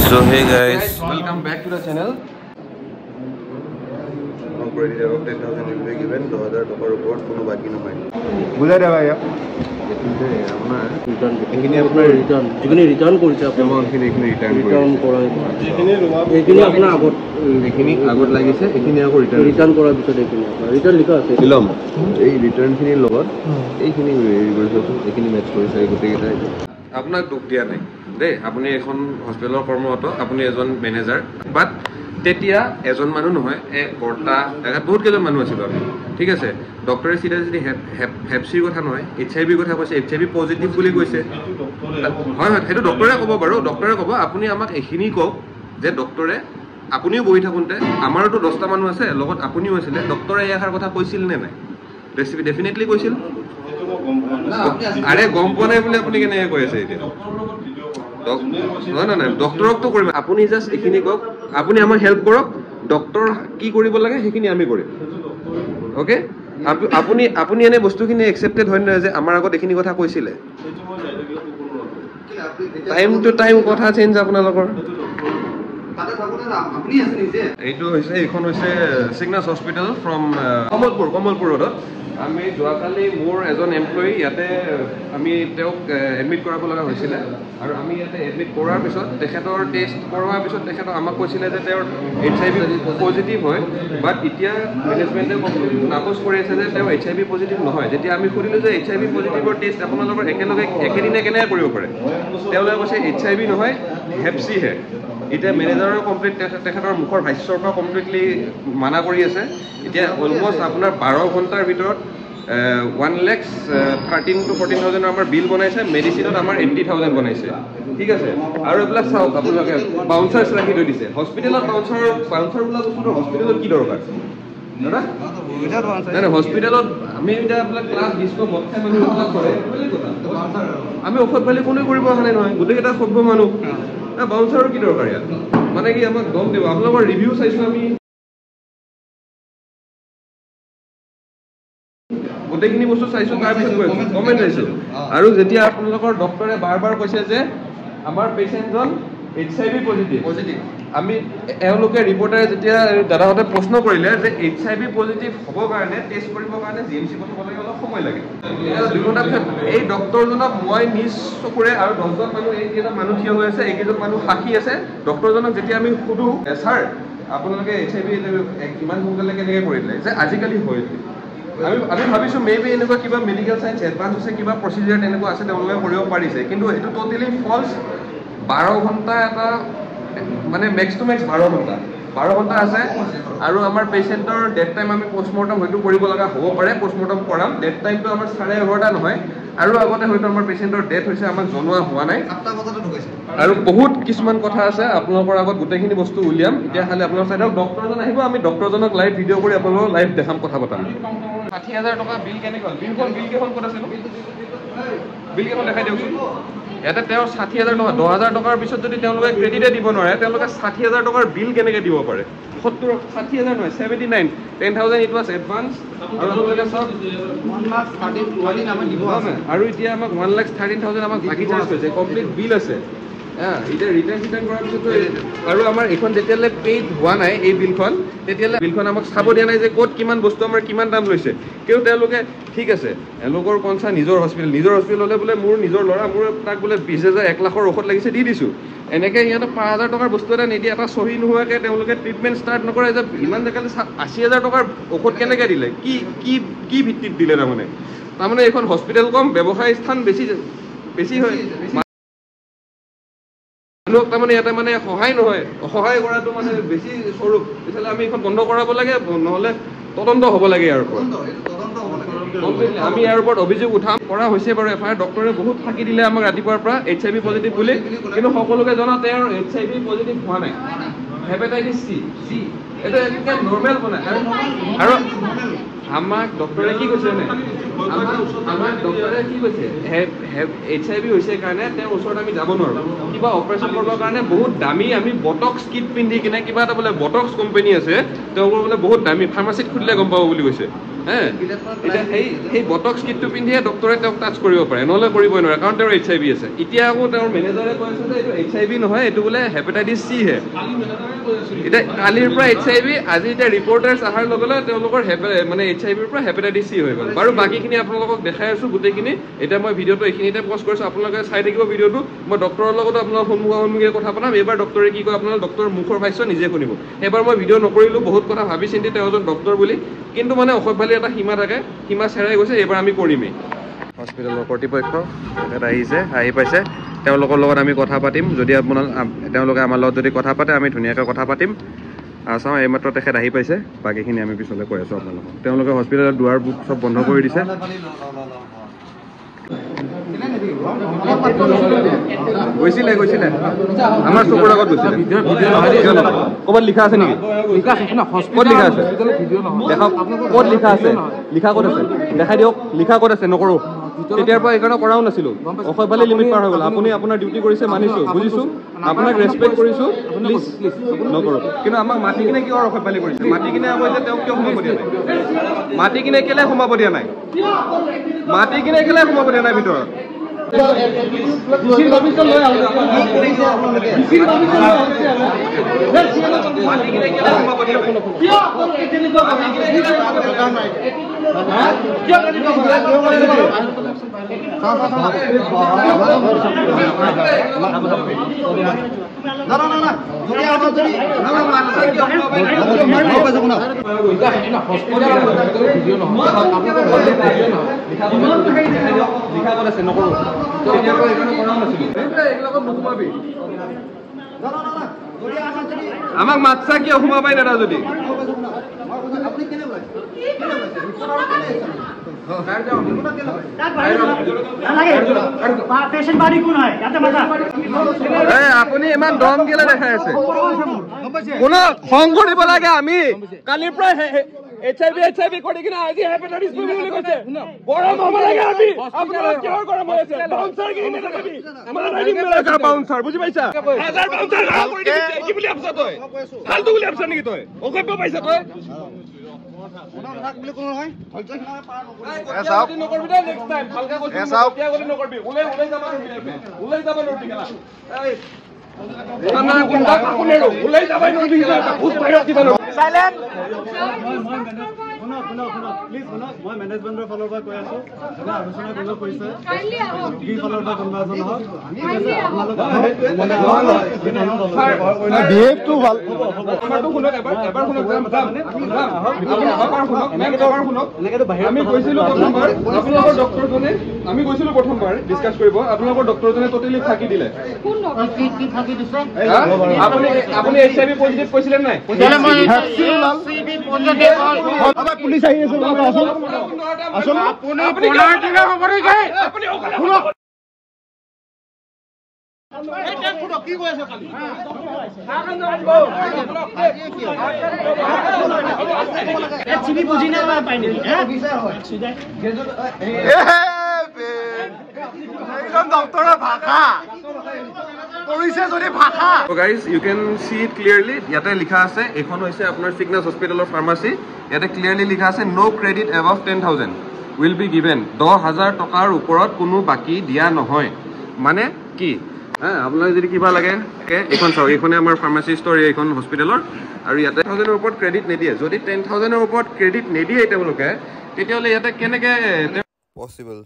So hey guys, welcome back to the channel. Operated of 10,000 will be given. 2,000 टका report कोनो बाकी न पाए. বুঝা দে ভাই আপোনাৰ Return. এইখিনি আপোনাৰ return. যিখিনি return কৰিছে আপুনি এমাউণ্টখিনি ৰিটাৰ্ণ return কৰা এইখিনি লোৱা এইখিনি আপোনাৰ আগত এইখিনি আগত লাগিছে এইখিনি আকৌ return কৰাৰ পিছত এইখিনি আপোনাৰ return লিখা আছে দিলম এই ৰিটাৰ্ণখিনিৰ লগত এইখিনি হেৰি কৰিছোঁ এইখিনি মেচ কৰিছে এই গোটেইকেইটা আপোনাক দুখ দিয়া নাই দেই আপুনি এখন হস্পিটেলৰ কৰ্মৰত আপুনি এজন মেনেজাৰ বাট তেতিয়া এজন মানুহ নহয় বৰ্তা জেগাত বহুত কেইজন মানুহ আছিলোঁ আমি ঠিক আছে ডক্টৰে চিধা যদি হেপচিৰ কথা নহয় HIV কথা কৈছে HIV পজিটিভ বুলি কৈছে হয় হয় সেইটো ডক্টৰে ক'ব বাৰু ডক্টৰে ক'ব আপুনি আমাক এইখিনি কওক যে ডক্টৰে আপুনিও বহি থাকোঁতে আমাৰতো 10টা মানুহ আছে লগত আপুনিও আছিলে ডক্টৰে এষাৰ কথা কৈছিল নে নাই ডেফিনেটলি কৈছিল আৰে গম পোৱা নাই বুলি আপুনি কেনেকৈ কৈ আছে এতিয়া নহয় নহয় ডক্টৰকতো কৰিম আপুনি জাষ্ট এইখিনি কওক আপুনি আমাক হেল্প কৰক ডক্টৰ কি কৰিব লাগে সেইখিনি আমি কৰিম অ'কে আপুনি আপুনি এনে বস্তুখিনি একচেপ্টেড হয় নহয় যে আমাৰ আগত এইখিনি কথা কৈছিলে টাইম টু টাইম কথা চেঞ্জ আপোনালোকৰ এইটো হৈছে এইখন হৈছে চিগনাছ হস্পিটেল ফ্ৰম কমলপুৰ ৰোডত আমি যোৱাকালি মোৰ এজন এমপ্লয়ী ইয়াতে আমি তেওঁক এডমিট কৰাব লগা হৈছিলে আৰু আমি ইয়াতে এডমিট কৰাৰ পিছত তেখেতৰ টেষ্ট কৰোৱাৰ পিছত তেখেতক আমাক কৈছিলে যে তেওঁৰ HIV পজিটিভ হয় বাট এতিয়া মেনেজমেণ্টে নাকচ কৰি আছে যে তেওঁ HIV পজিটিভ নহয় যেতিয়া আমি সুধিলোঁ যে HIV পজিটিভৰ টেষ্ট আপোনালোকৰ একেদিনে কেনেকৈ কৰিব পাৰে তেওঁলোকে কৈছে HIV নহয় হেপচিহে এতিয়া মেনেজাৰৰ কমপ্লিট তেখেতৰ মুখৰ ভাষ্যৰ পৰা কমপ্লিটলি মানা কৰি আছে এতিয়া অলমষ্ট আপোনাৰ 12 ঘণ্টাৰ ভিতৰত 1,13,000 to 14,000 আমাৰ বিল বনাইছে মেডিচিনত আমাৰ 80,000 বনাইছে ঠিক আছে আৰু এইবিলাক চাওক আপোনালোকে বাউন্সাৰ্ছ ৰাখি থৈ দিছে হস্পিটেলত বাউন্সাৰ বোলা বস্তুটো হস্পিটেলত কি দৰকাৰ দাদা নাই হস্পিটেলত আমি এতিয়া এইবিলাক ক্লাছ 20 মদ খাই মানুহবিলাক কৰে আমি ঔষধ পালি কোনে কৰিব অহা নাই নহয় গোটেইকেইটা সভ্য মানুহ বাউন্সাৰৰ কি দৰকাৰ ইয়াত মানে কি আমাক দম দিব আপোনালোকৰ ৰিভিউ চাইছোঁ আমি গোটেইখিনি বস্তু চাইছোঁ তাৰপিছত কৈছোঁ কমেণ্ট চাইছোঁ আৰু যেতিয়া আপোনালোকৰ ডক্টৰে বাৰ বাৰ কৈছে যে আমাৰ পেচেণ্টজন HIV পজিটিভ আমি এওঁলোকে ৰিপৰ্টাৰে যেতিয়া দাদাহঁতে প্ৰশ্ন কৰিলে যে HIV পজিটিভ হ'বৰ কাৰণে টেষ্ট কৰিবৰ কাৰণে GMC পঠাব লাগে অলপ সময় লাগে 2 ঘণ্টাৰ পিছত এই ডক্টৰজনক মই নিজ চকুৰে আৰু 10জন মানুহ এইকেইজন মানুহ থিয় হৈ আছে এইকেইজন মানুহ সাক্ষী আছে ডক্টৰজনক যেতিয়া আমি সুধোঁ ছাৰ আপোনালোকে HIV ইমান সোনকালে কেনেকৈ কৰিলে যে আজিকালি হৈছে আমি ভাবিছোঁ মেবি এনেকুৱা কিবা মেডিকেল চায়েন্স এডভান্স হৈছে কিবা প্ৰচিডিউৰ তেনেকুৱা আছে তেওঁলোকে কৰিব পাৰিছে কিন্তু এইটো ট'টেলি ফল্ছ 12 ঘণ্টা এটা মানে মেক্স টু মেক্স 12 ঘণ্টা আছে আৰু আমাৰ পেচেণ্টৰ ডেথ টাইম আমি পষ্টমৰ্টম হয়তো কৰিব লগা হ'ব পাৰে পষ্টমৰ্টম কৰাম ডেথ টাইমটো আমাৰ 11:30 নহয় আৰু আগতে হয়তো আমাৰ পেচেণ্টৰ ডেথ হৈছে আমাক জনোৱা হোৱা নাই আৰু বহুত কিছুমান কথা আছে আপোনালোকৰ আগত গোটেইখিনি বস্তু উলিয়াম এতিয়া খালি আপোনালোকৰ চাইডক ডক্টৰজন আহিব আমি ডক্টৰজনক লাইভ ভিডিঅ' কৰি আপোনালোকক লাইভ দেখাম কথা পতাম 60,000 টকা বিল কেনেকৈ হ'ল বিল কেইখন ক'ত আছিল বিল কেইখন দেখাই দিয়কচোন ইয়াতে তেওঁৰ 60,000 টকা 10,000 টকাৰ পিছত যদি তেওঁলোকে ক্ৰেডিটে দিব নোৱাৰে তেওঁলোকে 60,000 টকাৰ বিল কেনেকৈ দিব পাৰে 60,000 নহয় 79 10,000 ইট ৱাজ এডভান্স আৰু আপোনালোকে চাওক 1,13,000 আৰু এতিয়া আমাক 1,13,000 আমাক বাকী চাৰ্জ হৈছে কমপ্লিট বিল আছে এতিয়া ৰিটাৰ্ণ কৰাৰ পিছতো আৰু আমাৰ এইখন যেতিয়ালৈ পেইড হোৱা নাই এই বিলখন তেতিয়ালৈ বিলখন আমাক চাব দিয়া নাই যে ক'ত কিমান বস্তু আমাৰ কিমান দাম লৈছে কিন্তু তেওঁলোকে ঠিক আছে এওঁলোকৰ কনচা নিজৰ হস্পিটেল হ'লে বোলে মোৰ নিজৰ ল'ৰা মোৰ তাক বোলে 20,000 1 লাখৰ ঔষধ লাগিছে দি দিছোঁ এনেকৈ সিহঁতে 5,000 টকাৰ বস্তু এটা নিদিয়ে এটা চহী নোহোৱাকৈ তেওঁলোকে ট্ৰিটমেণ্ট ষ্টাৰ্ট নকৰে যে ইমান জেগালৈ 80,000 টকাৰ ঔষধ কেনেকৈ দিলে কি ভিত্তিত দিলে তাৰমানে এইখন হস্পিটেল কম ব্যৱসায় স্থান বেছি হয় মানুহক তাৰমানে ইয়াতে মানে সহায় কৰাটো মানে বেছি স্বৰূপ তেতিয়াহ'লে আমি এইখন বন্ধ কৰাব লাগে নহ'লে তদন্ত হ'ব লাগে ইয়াৰ ওপৰত আমি ইয়াৰ ওপৰত অভিযোগ উঠাম কৰা হৈছে বাৰু FIR ডক্টৰে বহুত ফাঁকি দিলে আমাক ৰাতিপুৱাৰ পৰা HIV পজিটিভ বুলি কিন্তু সকলোকে জনা তেওঁৰ HIV পজিটিভ হোৱা নাই হেপাটাইটিছ C এইটো একদম নৰ্মেল বনায় আৰু আমাক ডক্টৰে কি কৈছে আমাক ডক্টৰে কি কৈছে HIV হৈছে কাৰণে তেওঁৰ ওচৰত আমি যাব নোৱাৰোঁ কিবা অপাৰেশ্যন কৰিবৰ কাৰণে বহুত দামী আমি বটক্স কিট পিন্ধি কিনে কিবা এটা বোলে বটক্স কোম্পানী আছে তেওঁলোকৰ বোলে বহুত দামী ফাৰ্মাচীত খুলিলে গম পাব বুলি কৈছে হ্যাঁ এতিয়া সেই বটক্স কিটটো পিন্ধিয়ে ডক্টৰে তেওঁক টাচ কৰিব পাৰে নহ'লে কৰিবই নোৱাৰে কাৰণ তেওঁৰ HIV আছে এতিয়া আকৌ তেওঁৰ মেনেজাৰে কৈ আছে যে এইটো HIV নহয় এইটো বোলে হেপাটাইটিছ চি হে এতিয়া কালিৰ পৰা HIV আজি এতিয়া ৰিপৰ্টাৰ্ছ অহাৰ লগে লগে তেওঁলোকৰ মানে HIVৰ পৰা হেপাটাইটিছ চি হৈ গ'ল বাৰু বাকীখিনি আপোনালোকক দেখাই আছোঁ গোটেইখিনি এতিয়া মই ভিডিঅ'টো এইখিনিতে পষ্ট কৰিছোঁ আপোনালোকে চাই থাকিব ভিডিঅ'টো মই ডক্টৰৰ লগত আপোনালোক সন্মুখে কথা পাতাম এইবাৰ ডক্টৰে কি কয় আপোনালোক ডক্টৰৰ মুখৰ ভাষ্য নিজে শুনিব এইবাৰ মই ভিডিঅ' নকৰিলোঁ বহুত কথা ভাবি চিন্তি তেওঁ এজন ডক্টৰ বুলি কিন্তু মানে অসভ্যালি এটা সীমা থাকে সীমা চেৰাই গৈছে এইবাৰ আমি কৰিমেই হস্পিটেলৰ কৰ্তৃপক্ষ তেখেত আহিছে আহি পাইছে তেওঁলোকৰ লগত আমি কথা পাতিম যদি তেওঁলোকে আমাৰ লগত যদি কথা পাতে আমি ধুনীয়াকৈ কথা পাতিম চাওঁ এইমাত্ৰ তেখেত আহি পাইছে বাকীখিনি আমি পিছলৈ কৈ আছোঁ আপোনালোকক তেওঁলোকে হস্পিটেলৰ দুৱাৰ বুক চব বন্ধ কৰি দিছে গৈছিলে আমাৰ চকুৰ আগত গৈছিলে ক'ৰবাত লিখা আছে নেকি ক'ত লিখা আছে দেখাওক ক'ত লিখা আছে লিখা ক'ত আছে দেখাই দিয়ক লিখা ক'ত আছে নকৰোঁ তেতিয়াৰ পৰা এইকাৰণে কৰাও নাছিলোঁ অসভ্যালি লিমিট পাৰ হৈ গ'ল আপুনি আপোনাৰ ডিউটি কৰিছে মানিছোঁ বুজিছোঁ আপোনাক ৰেচপেক্ট কৰিছোঁ প্লিজ নকৰোঁ কিন্তু আমাক মাতি কিনে কিয় অসভ্যালি কৰিছে মাতি কিনে আকৌ এতিয়া তেওঁক কিয় সোমাব দিয়া নাই মাতি কিনে কেলে সোমাব দিয়া নাই ভিতৰত আমাক মাতছা কিয় সোমাবাই দাদা যদি আপুনি ইমান দম কেলে দেখাই আছে কোনো খং কৰিব লাগে আমি কালিৰ পৰা HIV কৰি কিনে আজি হেপাটাইটিছ বি বুলি কৈছে গৰম হ'ব লাগে আমি আপোনালোক কিহৰ গৰম হৈ আছে বাউন্সাৰ কি নেদেখাবি মাৰাই দিম বাউন্সাৰ বুজি পাইছা হাজাৰ বাউন্সাৰ কৰি দিছে কি বুলি ভাবছা তই ফালতু বুলি ভাবছা নেকি তই অসভ্য পাইছা তই মই মেনেজমেন্টৰ ফালৰ পৰা কৈ আছো আলোচনা কৰিব কৈছে ফালৰ পৰা কোনোবা এজন হওক বিহেভটো ভাল আমি গৈছিলো প্ৰথমবাৰ ডিছকাছ কৰিব আপোনালোকৰ ডক্টৰজনে টোটেলি ফাঁকি দিলে আপুনি HIV পজিটিভ কৈছিলে নাই পুলিচ আহি আছে কি কৈ আছে চিনি বুজি নাপায় পাই নেকি ডক্টৰৰ ভাষা guys you can see it clearly ইয়াতে লিখা আছে এখন হৈছে আপোনাৰ সিগনাস হস্পিটেলৰ ফাৰ্মাসী ইয়াতে ক্লিয়াৰলি লিখা আছে no credit above 10,000 will be given 10,000 টকাৰ ওপৰত কোনো বাকি দিয়া নহয় মানে কি আপোনাক যদি কিবা লাগে এখন চাওক এইখনে আমাৰ ফাৰ্মাসী ষ্ট'ৰ এইখন হস্পিটেলৰ আৰু ইয়াতে 10,000 ওপৰত ক্ৰেডিট নিদিয়ে যদি 10,000 ওপৰত ক্ৰেডিট নিদিয়ে তেওঁলোকে তেতিয়াহ'লে ইয়াতে কেনেকৈ পচিবল